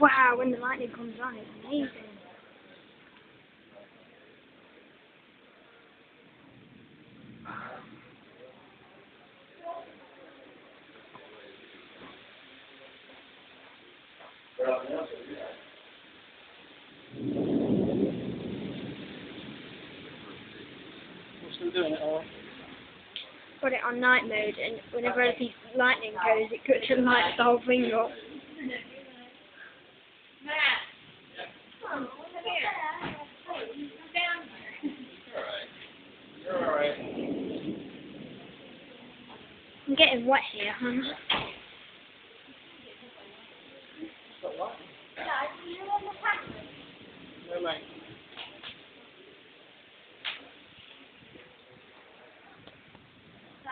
Wow, when the lightning comes on, it's amazing. We're still doing it, all. Got it on night mode, and whenever the lightning goes, it cuts and lights the whole thing up. You're alright. I'm getting wet here, huh?